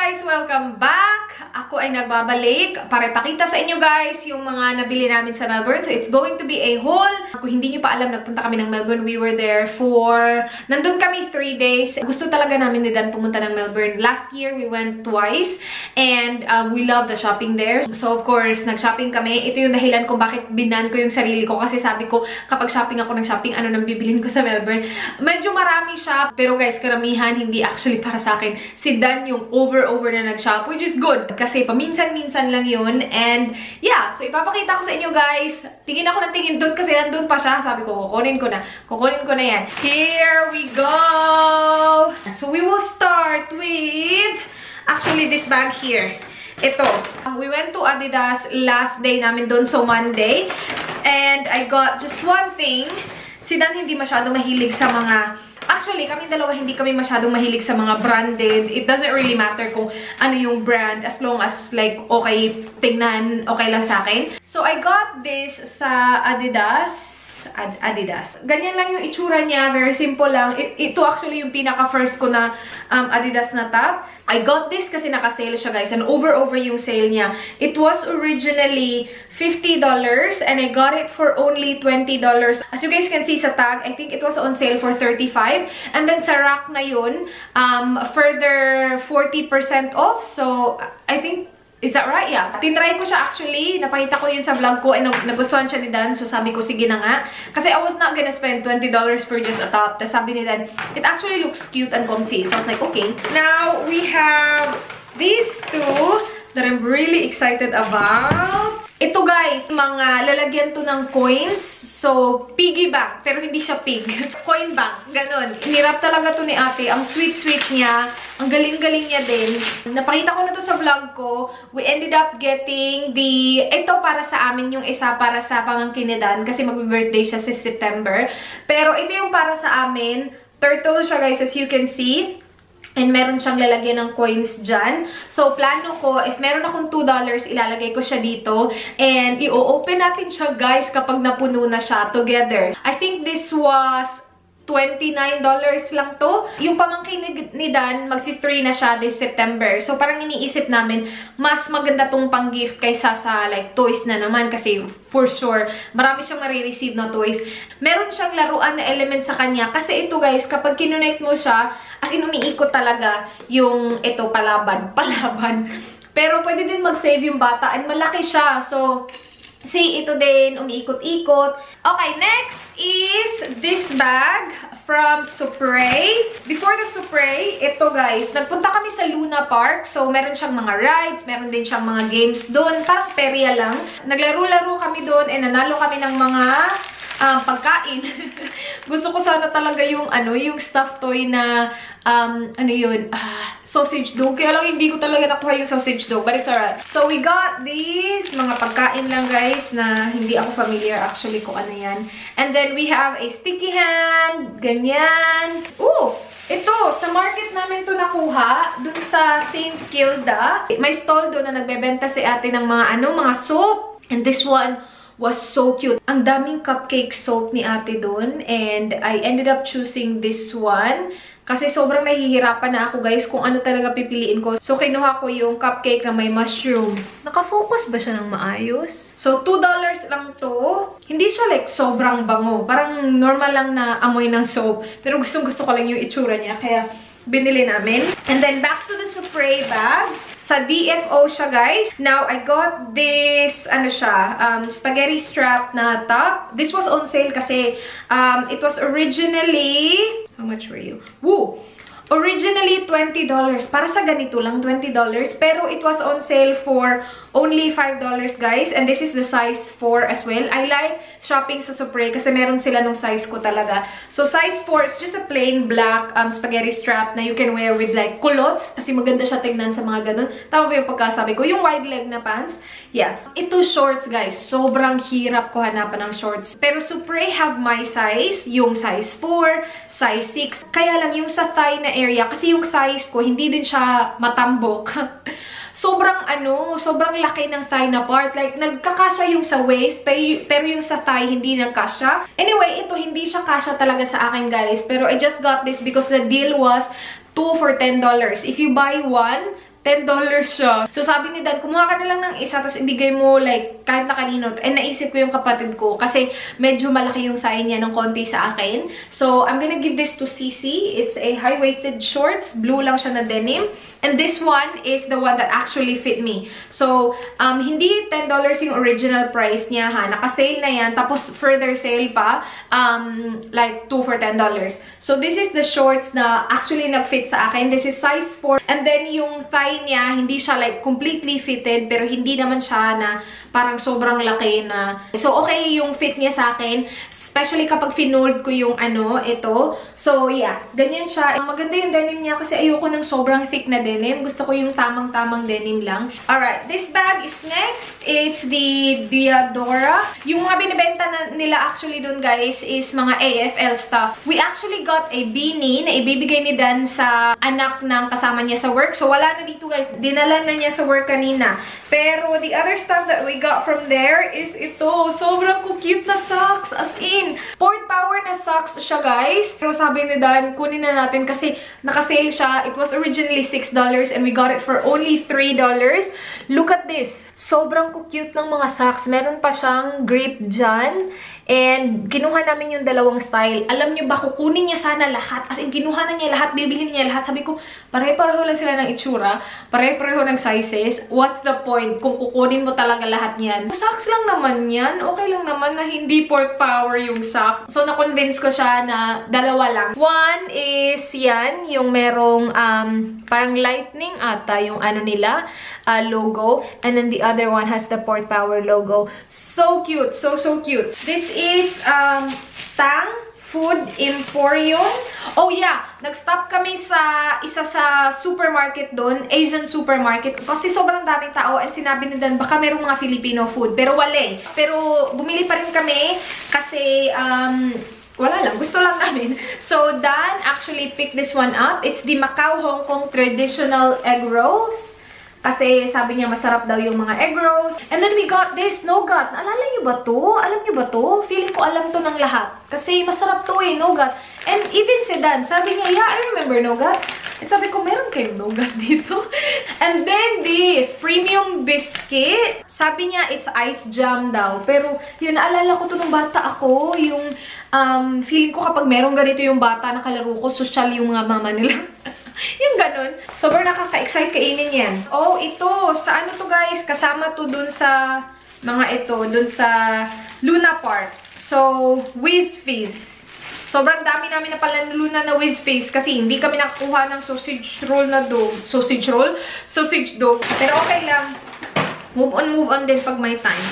guys! Welcome back! Ako ay nagbabalik para ipakita sa inyo guys yung mga nabili namin sa Melbourne. So it's going to be a haul. Kung hindi nyo pa alam, nagpunta kami ng Melbourne. We were there for... Nandun kami 3 days. Gusto talaga namin ni Dan pumunta ng Melbourne. Last year, we went twice. And we love the shopping there. So of course, nag-shopping kami. Ito yung dahilan kung bakit binan ko yung sarili ko. Kasi sabi ko, kapag shopping ako ng shopping, ano nang bibilin ko sa Melbourne? Medyo marami siya. Pero guys, karamihan hindi actually para sa akin. Si Dan yung over na nag-shop, which is good. Kasi paminsan-minsan lang yun. And yeah, so ipapakita ko sa inyo guys. Tingin ako ng tingin doon kasi nandun pa siya. Sabi ko, kukunin ko na. Kukunin ko na yan. Here we go! So we will start with actually this bag here. Ito. We went to Adidas last day namin doon, so Monday. And I got just one thing. Si Dan hindi masyado mahilig sa mga... Actually, kami dalawa hindi kami masyadong mahilig sa mga branded. It doesn't really matter kung ano yung brand as long as like okay tingnan, okay lang sa akin. So I got this sa Adidas. Ganyan lang yung itsura niya. Very simple lang. Ito actually yung pinaka-first ko na Adidas na top. I got this kasi naka-sale siya guys. And over yung sale niya. It was originally $50 and I got it for only $20. As you guys can see sa tag, I think it was on sale for $35. And then sa rack na yun, further 40% off. So, I think... Is that right? Yeah. Tinry ko siya actually. Napakita ko yun sa vlog ko and nagustuhan siya ni Dan. So sabi ko, sige na nga. Kasi I was not gonna spend $20 for just a top. Tapos sabi ni Dan, it actually looks cute and comfy. So I was like, okay. Now, we have these two that I'm really excited about. Ito guys, mga lalagyan to ng coins. So, piggy bank. Pero hindi siya pig. Coin bank. Ganon. Hirap talaga to ni ate. Ang sweet-sweet niya. Ang galing-galing niya din. Napakita ko na to sa vlog ko. We ended up getting the... Ito para sa amin, yung isa para sa pamangkin ni Dan. Kasi mag-birthday siya sa September. Pero ito yung para sa amin. Turtle siya guys, as you can see. And meron siyang lalagyan ng coins dyan. So, plano ko, if meron akong $2, ilalagay ko siya dito. And, i-open natin siya, guys, kapag napuno na siya together. I think this was $29 lang to. Yung pamangkin ni Dan, mag-3 na siya this September. So, parang iniisip namin, mas maganda tong pang-gift kaysa sa, like, toys na naman. Kasi, for sure, marami siyang marireceive na toys. Meron siyang laruan na element sa kanya. Kasi ito, guys, kapag kinonect mo siya, as in, umiikot talaga yung, ito, palaban. Pero, pwede din mag-save yung bata. And malaki siya. So, see, ito din, umiikot-ikot. Okay, next is this bag from Supre. Before the Supre, ito guys, nagpunta kami sa Luna Park. So, meron siyang mga rides, meron din siyang mga games doon. Parang perya lang. Naglaro-laro kami doon and nanalo kami ng mga pagkain. Gusto ko sana talaga yung yung stuffed toy na sausage dog. Kaya lang hindi ko talaga nakuha yung sausage dog, but it's alright. So we got these mga pagkain lang guys na hindi ako familiar actually kung ano yan. And then we have a sticky hand, ganyan. Ooh! Ito, sa market namin to nakuha, dun sa St. Kilda. May stall doon na nagbebenta si ate ng mga mga soap. And this one was so cute. Ang daming cupcake soap ni ate doon. And I ended up choosing this one. Kasi sobrang nahihirapan na ako guys kung ano talaga pipiliin ko. So kinuha ko yung cupcake na may mushroom. Nakafocus ba siya ng maayos? So $2 lang to. Hindi siya like sobrang bango. Parang normal lang na amoy ng soap. Pero gustong-gusto ko lang yung itsura niya. Kaya binili namin. And then back to the spray bag. Sa DFO siya, guys. Now, I got this, spaghetti strap na top. This was on sale kasi it was originally... How much were you? Woo! Originally, $20. Para sa ganito lang, $20. Pero it was on sale for only $5, guys. And this is the size 4 as well. I like shopping sa Supre kasi meron sila nung size ko talaga. So, size 4 is just a plain black spaghetti strap na you can wear with like culottes. Kasi maganda siya tingnan sa mga ganun. Tama ba yung pagkasabi ko? Yung wide leg na pants. Yeah. Ito shorts, guys. Sobrang hirap ko hanapan ng shorts. Pero Supre have my size. Yung size 4, size 6. Kaya lang yung sa thigh na area. Kasi yung thighs ko, hindi din siya matambok. Sobrang laki ng thigh na part. Like, nagkakasya yung sa waist, pero yung sa thigh, hindi nagkasya. Anyway, ito, hindi siya kasya talaga sa akin, guys. Pero I just got this because the deal was 2 for $10. If you buy one, $10 siya. So, sabi ni Dan, kumuha ka na lang ng isa, tapos ibigay mo, like, kahit na kanino. And naisip ko yung kapatid ko, kasi medyo malaki yung thigh niya ng konti sa akin. So, I'm gonna give this to Cici. It's a high-waisted shorts. Blue lang siya na denim. And this one is the one that actually fit me. So, hindi $10 yung original price niya, ha. Naka-sale na yan. Tapos, further sale pa. Like, 2 for $10. So, this is the shorts na actually nag-fit sa akin. This is size 4. And then, yung thigh niya, hindi siya like completely fitted, pero hindi naman siya na parang sobrang laki na. So, okay yung fit niya sa akin. Especially kapag finold ko yung ito. So, yeah. Ganyan siya. Maganda yung denim niya kasi ayoko ng sobrang thick na denim. Gusto ko yung tamang-tamang denim lang. Alright. This bag is next. It's the Diadora. Yung mga binibenta nila actually dun, guys, is mga AFL stuff. We actually got a beanie na ibibigay ni Dan sa anak ng kasama niya sa work. So, wala na dito, guys. Dinala na niya sa work kanina. Pero, the other stuff that we got from there is ito. Sobrang cute na socks. As in, Port Power na socks siya, guys. Pero sabi ni Dan, kunin na natin kasi naka-sale siya. It was originally $6 and we got it for only $3. Look at this. Sobrang cute ng mga socks. Meron pa siyang grip dyan. And kinuha namin yung dalawang style. Alam niyo ba, kukunin niya sana lahat. As in, kinuha na niya lahat, bibilhin niya lahat. Sabi ko, pare-pareho lang sila ng itsura. Pare-pareho ng sizes. What's the point kung kukunin mo talaga lahat niyan? Socks lang naman yan. Okay lang naman na hindi Port Power yung sock. So, na-convince ko siya na dalawa lang. One is yan, yung merong parang lightning ata yung nila, logo. And then the other one has the Port Power logo. So cute. So cute. This is Tang Food Emporium. Oh yeah, nag-stop kami sa isa sa supermarket doon, Asian supermarket. Kasi sobrang daming tao and sinabi ni Dan, baka merong mga Filipino food. Pero wala eh. Pero bumili pa rin kami kasi wala lang, gusto lang namin. So Dan actually picked this one up. It's the Macau Hong Kong Traditional Egg Rolls. Kasi sabi niya masarap daw yung mga egg rolls. And then we got this nougat. Naalala niyo ba to? Alam niyo ba to? Feeling ko alam to ng lahat. Kasi masarap to eh, nougat. And even si Dan, sabi niya, yeah, I remember nougat. And sabi ko, meron kayong nougat dito. And then this, premium biscuit. Sabi niya, it's ice jam daw. Pero, yun, naalala ko to nung bata ako. Yung, feeling ko kapag meron ganito yung bata na kalaro ko, social yung mga mama nila. Yung ganun. Sobrang nakaka-excite kainin yan. Oh, ito. Sa ano to, guys? Kasama to dun sa mga ito. Dun sa Luna Park. So, Whiz Fizz. Sobrang dami namin na pala Luna na Whiz Fizz kasi hindi kami nakakuha ng sausage roll na dough. Sausage roll? Sausage dough. Pero okay lang. Move on din pag may time.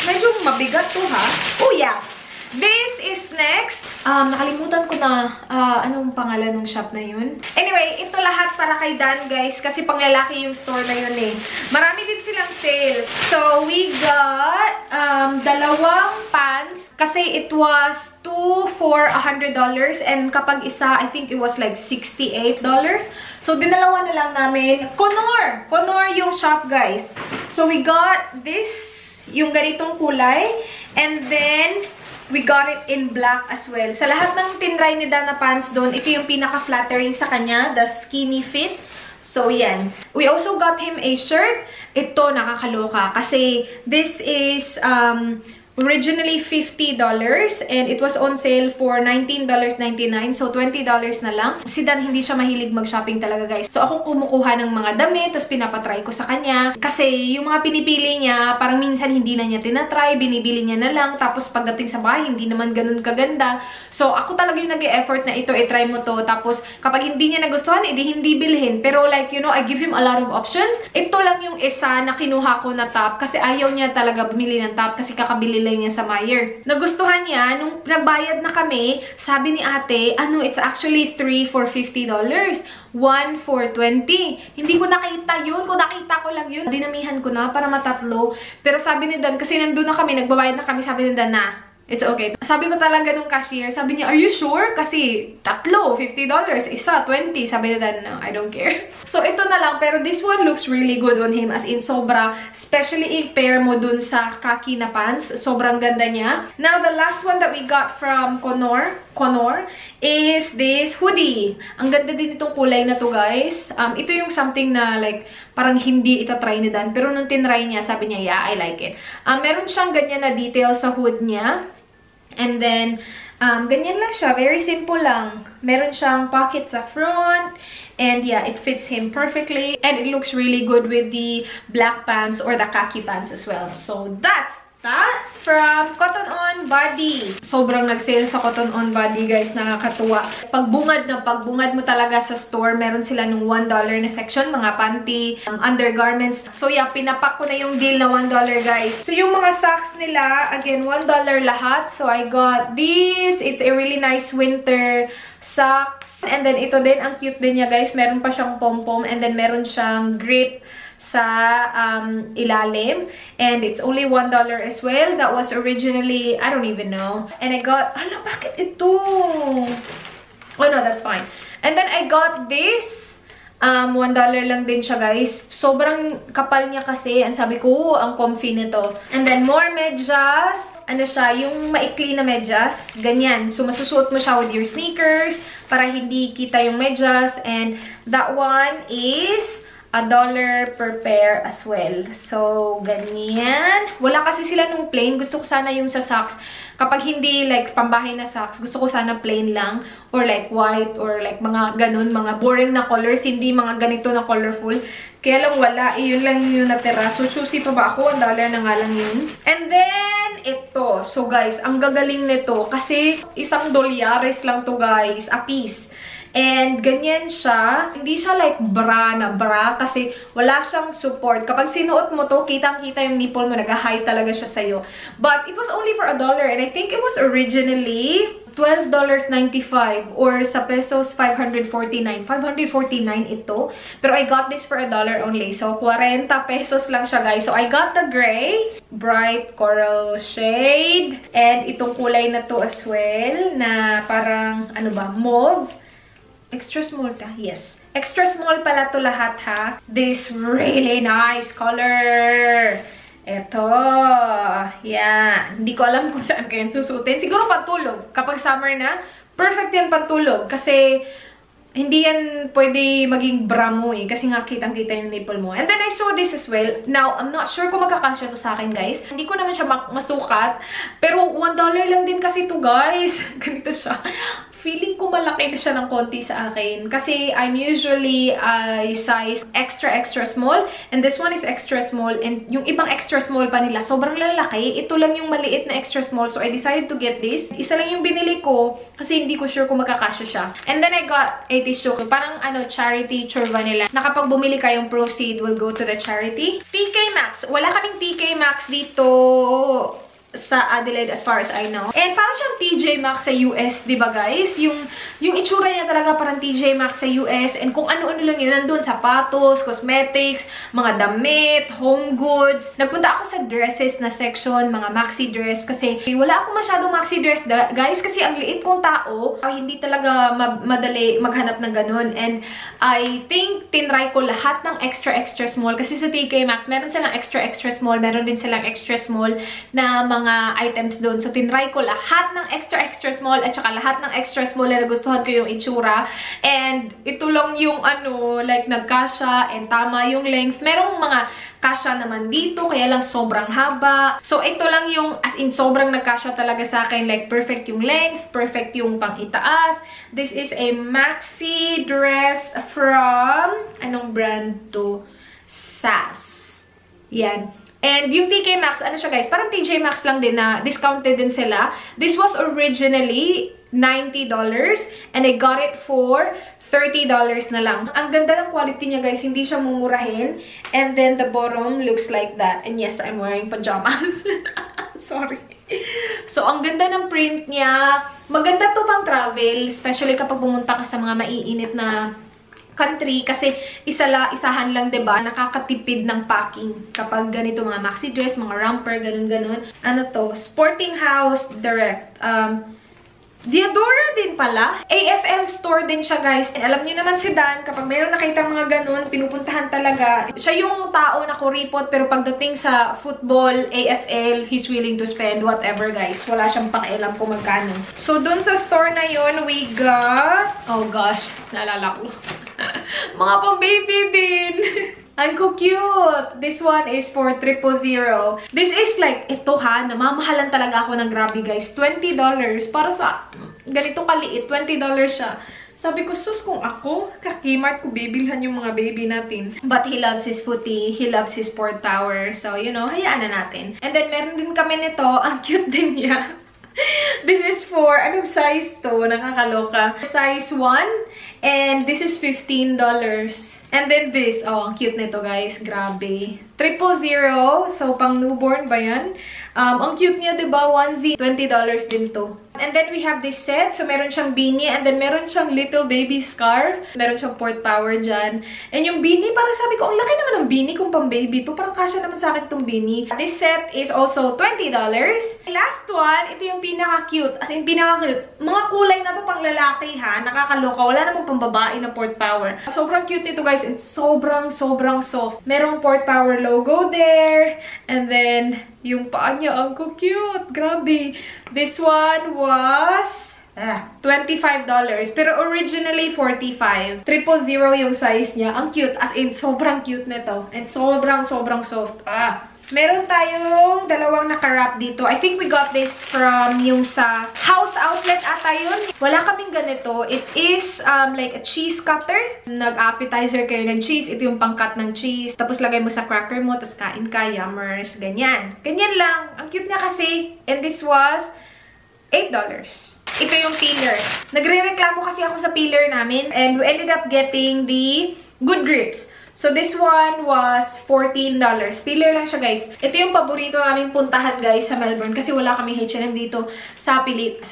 Medyo mabigat to, ha? Oh, yes. This is next. Nakalimutan ko na anong pangalan ng shop na yun. Anyway, ito lahat para kay Dan, guys. Kasi panglalaki yung store na yun eh. Marami din silang sale. So, we got dalawang pants. Kasi it was 2 for $100. And kapag isa, I think it was like $68. So, dinalawa na lang namin. Conor yung shop, guys. So, we got this, yung ganitong kulay. And then, we got it in black as well. Sa lahat ng tinry ni Dan na pants doon, ito yung pinaka-flattering sa kanya, the skinny fit. So, yan. We also got him a shirt. Ito, nakakaloka. Kasi, this is originally $50 and it was on sale for $19.99. So, $20 na lang. Si Dan, hindi siya mahilig mag-shopping talaga, guys. So, ako kumukuha ng mga damit, tapos pinapatry ko sa kanya. Kasi, yung mga pinipili niya, parang minsan hindi na niya tinatry, binibili niya na lang. Tapos, pagdating sa bahay, hindi naman ganun kaganda. So, ako talaga yung nag-e-effort na ito, i-try mo to. Tapos, kapag hindi niya nagustuhan, edi hindi bilhin. Pero, like, you know, I give him a lot of options. Ito lang yung isa na kinuha ko na top kasi ayaw niya talaga bumili ng top kasi kakabili lang niya sa Meijer. Nagustuhan niya, nung nagbayad na kami, sabi ni ate, it's actually 3 for $50. 1 for 20. Hindi ko nakita yun. Kung nakita ko lang yun, dinamihan ko na para matatlo. Pero sabi ni Dan, kasi nandun na kami, nagbabayad na kami, sabi ni Dan na, it's okay. Sabi pa talaga nung cashier, sabi niya, are you sure? Kasi tatlo, $50. Isa, 20. Sabi niya, no, I don't care. So, ito na lang. Pero this one looks really good on him. As in, sobra. Especially i-pair mo dun sa khaki na pants. Sobrang ganda niya. Now, the last one that we got from Conor, Connor is this hoodie. Ang ganda din itong kulay na to, guys. Ito yung something na like parang hindi itatry ni Dan. Pero nung tinry niya, sabi niya, yeah, I like it. Meron siyang ganyan na detail sa hood niya. And then, ganyan lang siya. Very simple lang. Meron siyang pocket sa front. And yeah, it fits him perfectly. And it looks really good with the black pants or the khaki pants as well. So that's that from Cotton On Body. Sobrang nag-sale sa Cotton On Body, guys. Nakakatuwa. Pagbungad mo talaga sa store, meron sila nung $1 na section, mga panty, undergarments. So yeah, pinapak ko na yung deal na $1, guys. So yung mga socks nila, again, $1 lahat. So I got this. It's a really nice winter socks. And then ito din, ang cute din niya, guys. Meron pa siyang pom-pom and then meron siyang grip sa ilalim. And it's only $1 as well. That was originally, I don't even know. And I got, hala, bakit ito? Oh no, that's fine. And then I got this. $1 lang din siya, guys. Sobrang kapal niya kasi. Ang sabi ko, ang comfy nito. And then more medyas. Ano siya, yung maikli na medyas. Ganyan. So, masusuot mo siya with your sneakers para hindi kita yung medyas. And that one is $1 per pair as well. So, ganyan. Wala kasi sila nung plain. Gusto ko sana yung sa socks. Kapag hindi like pambahay na socks, gusto ko sana plain lang. Or like white or like mga ganun, mga boring na colors. Hindi mga ganito na colorful. Kaya lang wala. Yun lang yung natira. So, choosy pa ba ako? $1 na nga lang yun. And then, ito. So, guys, ang gagaling nito. Kasi, $1 lang to, guys. A piece. And ganyan siya. Hindi siya like bra na bra kasi wala siyang support. Kapag sinuot mo to, kitang-kita yung nipple mo. Nag-high talaga siya sa'yo. But it was only for $1 and I think it was originally $12.95 or sa pesos, 549. 549 ito. Pero I got this for $1 only. So, 40 pesos lang siya, guys. So, I got the gray, bright coral shade. And itong kulay na to as well, na parang, ano ba, mauve. Extra small ta? Yes. Extra small pala to lahat, ha? This really nice color. Ito. Yan. Hindi ko alam kung saan kayo susutin. Siguro pantulog. Kapag summer na, perfect yan pantulog. Kasi, hindi yan pwede maging bra mo eh. Kasi nga kitang-kita yung nipple mo. And then I saw this as well. Now, I'm not sure kung magkakasya to sa akin, guys. Hindi ko naman siya masukat. Pero $1 lang din kasi to, guys. Ganito siya. Feeling ko malaki na siya ng konti sa akin. Kasi I'm usually size extra small. And this one is extra small. And yung ibang extra small pa nila, sobrang lalaki. Ito lang yung maliit na extra small. So I decided to get this. Isa lang yung binili ko kasi hindi ko sure kung magkakasya siya. And then I got a tissue. Parang charity churva nila. Na kapag bumili kayong proceed will go to the charity. TK Maxx. Wala kaming TK Maxx dito sa Adelaide as far as I know. And parang siyang TJ Maxx sa US, di ba, guys? Yung itsura niya talaga parang TJ Maxx sa US. And kung ano-ano lang yun, nandun, sapatos, cosmetics, mga damit, home goods. Nagpunta ako sa dresses na section, mga maxi dress. Kasi wala ako masyadong maxi dress, guys. Kasi ang liit kong tao, hindi talaga madali maghanap ng ganun. And I think tinry ko lahat ng extra small. Kasi sa TK Maxx, meron silang extra small. Meron din silang extra small na mga items doon. So, tinry ko lahat ng extra small at saka lahat ng extra small na nagustuhan ko yung itsura. And ito lang yung like nagkasya and tama yung length. Merong mga kasya naman dito, kaya lang sobrang haba. So, ito lang yung as in sobrang nagkasya talaga sa akin. Like, perfect yung length, perfect yung pang-itaas. This is a maxi dress from, anong brand to? SAS. Yan. And yung TK Maxx, ano siya, guys? Parang TJ Maxx lang din na discounted din sila. This was originally $90 and I got it for $30 na lang. Ang ganda ng quality niya, guys. Hindi siya mumurahin. And then the bottom looks like that. And yes, I'm wearing pajamas. Sorry. So, ang ganda ng print niya. Maganda to pang travel, especially kapag pumunta ka sa mga maiinit na country kasi isahan lang, 'di ba? Nakakatipid ng packing kapag ganito mga maxi dress, mga romper, ganun. Ano to? Sporting House Direct. Diadora din pala. AFL store din siya, guys. And alam niyo naman si Dan, kapag mayroon nakita mga ganun, pinupuntahan talaga. Siya yung tao na kuripot, pero pagdating sa football, AFL, he's willing to spend whatever, guys. Wala siyang pakialam kung magkano. So, dun sa store na yun, we got... Oh gosh, naalala ko. Mga pang-baby din. Ang cute! This one is for 000. This is like, ito ha, namamahalan talaga ako ng Grabe, guys. $20 para sa ganitong kaliit. $20 siya. Sabi ko, sus, kung ako, kakimart ko, bibilhan yung mga baby natin. But he loves his footy. He loves his sport tower. So, you know, hayaan na natin. And then, meron din kami nito. Ang cute din niya. This is for, anong size to? Nakakaloka. Size 1. And this is $15. And then this, oh, ang cute nito, guys. Grabe. 000. So, pang newborn ba yan? Ang cute niya, diba? Onesie. $20 din to. And then we have this set. So, meron siyang beanie. And then, meron siyang little baby scarf. Meron siyang port power dyan. And yung beanie, parang sabi ko, ang laki naman ng beanie kung pang baby to. Parang kasya naman sa akin itong beanie. This set is also $20. Last one, ito yung pinaka-cute. As in, pinaka-cute. Mga kulay na to pang lalaki, ha? Nakakaloka. Wala namang pang babae na port power. Sobrang cute nito, guys. It's sobrang soft. Merong port power logo there. And then, yung paa niya, ang cute. Grabe. This one was $25. Pero originally, $45. 000 yung size niya. Ang cute. As in, sobrang cute nito. And sobrang soft. Meron tayong dalawang naka-wrap dito. I think we got this from yung sa House Outlet ata yun. Wala kaming ganito. It is like a cheese cutter. Nag-appetizer kayo ng cheese. Ito yung pang-cut ng cheese. Tapos lagay mo sa cracker mo. Tapos kain ka. Yummers. Ganyan. Ganyan lang. Ang cute niya kasi. And this was $8. Ito yung peeler. Nagre-reklamo kasi ako sa peeler namin. And we ended up getting the Good Grips. So, this one was $14. Peeler lang siya, guys. Ito yung paborito naming puntahan, guys, sa Melbourne. Kasi wala kaming H&M dito sa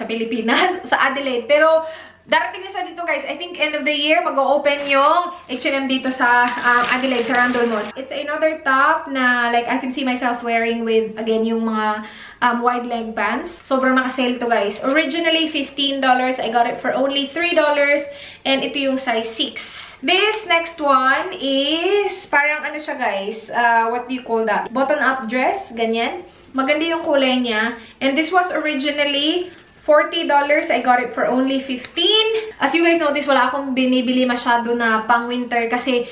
Pilipinas, sa Adelaide. Pero, darating na siya dito, guys. I think end of the year, mag-o-open yung H&M dito sa Adelaide, sa Randall Mall. It's another top na, like, I can see myself wearing with, again, yung mga wide leg pants. Sobrang nakasale to, guys. Originally, $15. I got it for only $3. And ito yung size 6. This next one is parang ano siya, guys, what do you call that? Button-up dress, ganyan. Maganda yung kulay niya. And this was originally $40. I got it for only $15. As you guys notice, wala akong binibili masyado na pang-winter kasi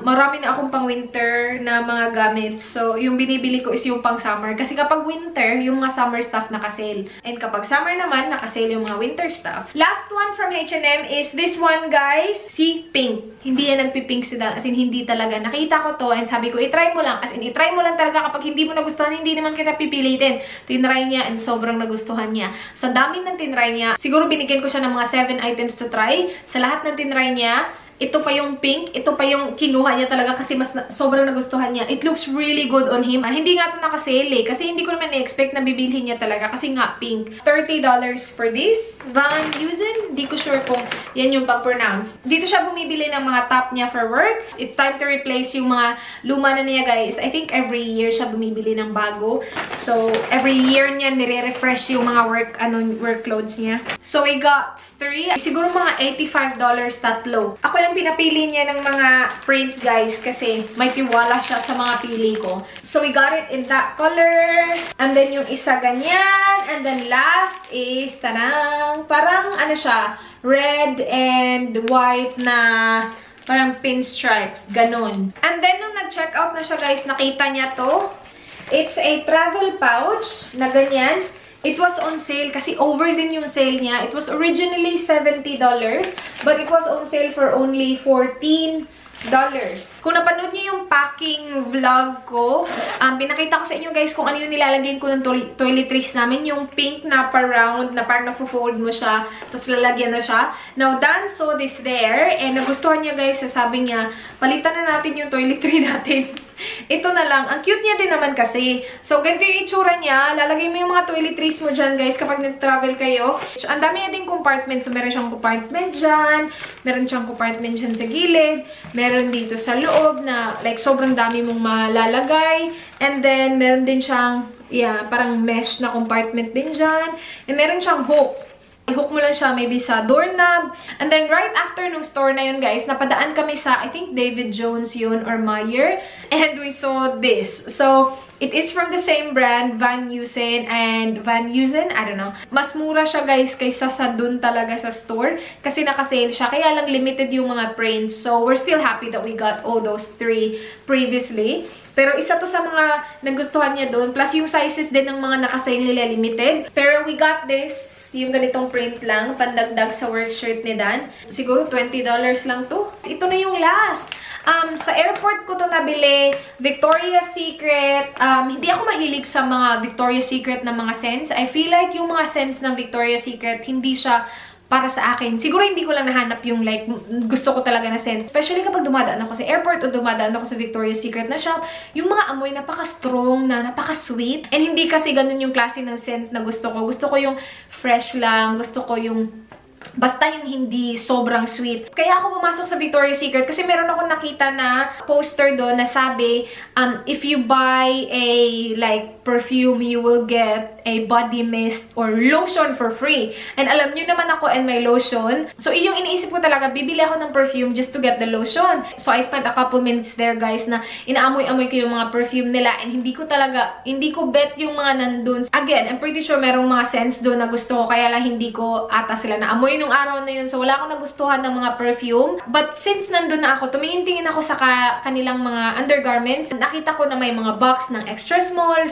marami na akong pang-winter na mga gamit. So, yung binibili ko is yung pang-summer. Kasi kapag winter, yung mga summer stuff nakasale. And kapag summer naman, nakasale yung mga winter stuff. Last one from H&M is this one, guys. Si Pink. Hindi yan nagpipink si Dan. As in, hindi talaga. Nakita ko to and sabi ko, itry mo lang. As in, itry mo lang talaga. Kapag hindi mo nagustuhan, hindi naman kita pipilitin. Tinry niya and sobrang nagustuhan niya. Sa dami ng tinry niya, siguro binigyan ko siya ng mga 7 items to try. Sa lahat ng tinry niya, ito pa yung pink, ito pa yung kinuha niya talaga kasi mas sobrang nagustuhan niya. It looks really good on him. Hindi nga ito nakasale eh, kasi hindi ko naman na-expect na bibilhin niya talaga kasi nga pink. $30 for this. Van Heusen? Di ko sure kung yan yung pag-pronounce. Dito siya bumibili ng mga top niya for work. It's time to replace yung mga luma na niya, guys. I think every year siya bumibili ng bago. So, every year niya nire-refresh yung mga work clothes niya. So, we got 3. Siguro mga $85 tatlo. Ako yung pinapili niya ng mga print, guys, kasi may tiwala siya sa mga pili ko. So, we got it in that color. And then, yung isa ganyan. And then, last is, tanang, parang, ano siya, red and white na parang pinstripes. Ganon. And then, nung nag-check out na siya, guys, nakita niya to. It's a travel pouch na ganyan. It was on sale kasi over din yung sale niya. It was originally $70, but it was on sale for only $14. Kung napanood niyo yung packing vlog ko, pinakita ko sa inyo, guys, kung ano yung nilalagyan ko ng toiletries namin. Yung pink na pa-round, na parang na-fold mo siya, tapos lalagyan na siya. Now, Dan saw this there, and nagustuhan niya, guys, sabi niya, palitan na natin yung toiletry natin. Ito na lang. Ang cute niya din naman kasi. So, ganito yung itsura niya. Lalagay mo yung mga toiletries mo dyan, guys, kapag nag-travel kayo. So, ang dami niya din compartment. So, meron siyang compartment dyan. Meron siyang compartment dyan sa gilid. Meron dito sa loob na, like, sobrang dami mong malalagay. And then, meron din siyang, yeah, parang mesh na compartment din dyan. And meron siyang hook. I-hook mo lang siya maybe sa doorknob. And then right after nung store na yun guys, napadaan kami sa, I think David Jones yun or Meyer. And we saw this. So, it is from the same brand, Van Heusen and Van Heusen, I don't know. Mas mura siya guys kaysa sa dun talaga sa store. Kasi naka-sale siya, kaya lang limited yung mga prints. So, we're still happy that we got all those 3 previously. Pero isa to sa mga nagustuhan niya doon. Plus yung sizes din ng mga naka-sale nila limited. Pero we got this, yung ganitong print lang, pandagdag sa work shirt ni Dan. Siguro $20 lang to. Ito na yung last. Sa airport ko to nabili, Victoria's Secret. Hindi ako mahilig sa mga Victoria's Secret na mga scents. I feel like yung mga scents ng Victoria's Secret, hindi siya para sa akin. Siguro hindi ko lang nahanap yung like, gusto ko talaga na scent. Especially kapag dumadaan ako sa airport o dumadaan ako sa Victoria's Secret na shop, yung mga amoy napaka-strong na, napaka-sweet. And hindi kasi ganun yung klase ng scent na gusto ko. Gusto ko yung fresh lang, gusto ko yung basta yung hindi sobrang sweet. Kaya ako pumasok sa Victoria's Secret kasi meron akong nakita na poster doon na sabi, if you buy a like perfume, you will get a body mist or lotion for free. And alam nyo naman ako and my lotion. So, yung iniisip ko talaga, bibili ako ng perfume just to get the lotion. So, I spent a couple minutes there, guys, na inaamoy-amoy ko yung mga perfume nila and hindi ko bet yung mga nandun. Again, I'm pretty sure merong mga scents doon na gusto ko, kaya lang hindi ko ata sila naamoy nung araw na yun. So, wala akong nagustuhan ng mga perfume. But, since nandun na ako, tumingin-tingin ako sa kanilang mga undergarments. Nakita ko na may mga box ng extra small,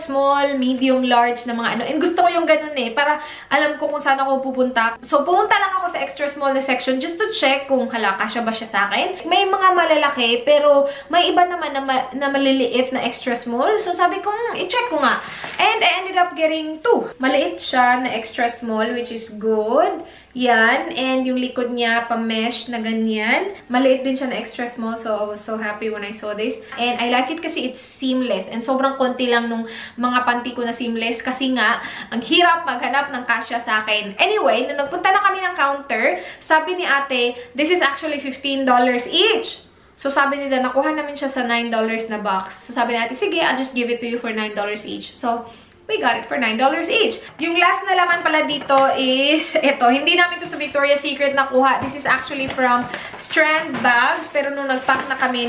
medium, large na mga ano. And gusto ko yung ganun eh, para alam ko kung saan ako pupunta. So, pumunta lang ako sa extra small na section just to check kung kasya ba siya sa akin. May mga malalaki, pero may iba naman na maliliit na extra small. So, sabi ko, i-check ko nga. And I ended up getting 2. Maliit siya na extra small, which is good. Yan. And yung likod niya, pa-mesh na ganyan. Maliit din siya na extra small. So, I was so happy when I saw this. And I like it kasi it's seamless. And sobrang konti lang nung mga panty ko na seamless. Kasi nga, ang hirap maghanap ng kasya sa akin. Anyway, nung nagpunta na kami ng counter, sabi ni ate, this is actually $15 each. So, sabi nila, nakuha namin siya sa $9 na box. So, sabi ni ate, sige, I'll just give it to you for $9 each. So, we got it for $9 each. Yung last na laman pala dito is ito. Hindi namin to sa Victoria's Secret nakuha. This is actually from Strand Bags. Pero nung nag-pack na kami,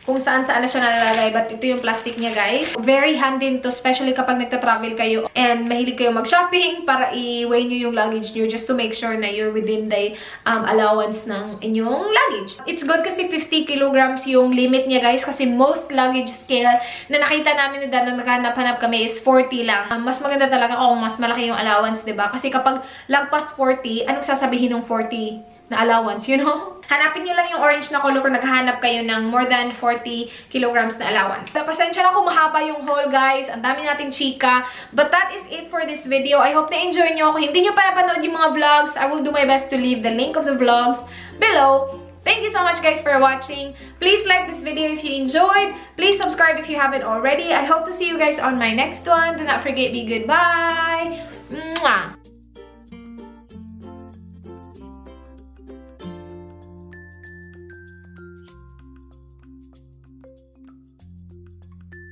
kung saan-saan na siya nalalagay. But ito yung plastic niya, guys. Very handy to, especially kapag nagta-travel kayo and mahilig kayo mag-shopping para i-weigh nyo yung luggage nyo just to make sure na you're within the allowance ng inyong luggage. It's good kasi 50 kilograms yung limit niya, guys, kasi most luggage scale na nakita namin na na naghanap-hanap kami is 40 lang. Mas maganda talaga kung mas malaki yung allowance, diba? Kasi kapag lagpas 40, anong sasabihin ng 40 na allowance, you know? Hanapin nyo lang yung orange na color kung naghahanap kayo ng more than 40 kilograms na allowance. So, pasensya na kung mahaba yung haul, guys. Ang dami nating chika. But that is it for this video. I hope na-enjoy nyo. Kung hindi nyo pa napanood yung mga vlogs, I will do my best to leave the link of the vlogs below. Thank you so much, guys, for watching. Please like this video if you enjoyed. Please subscribe if you haven't already. I hope to see you guys on my next one. Do not forget, be good. Bye!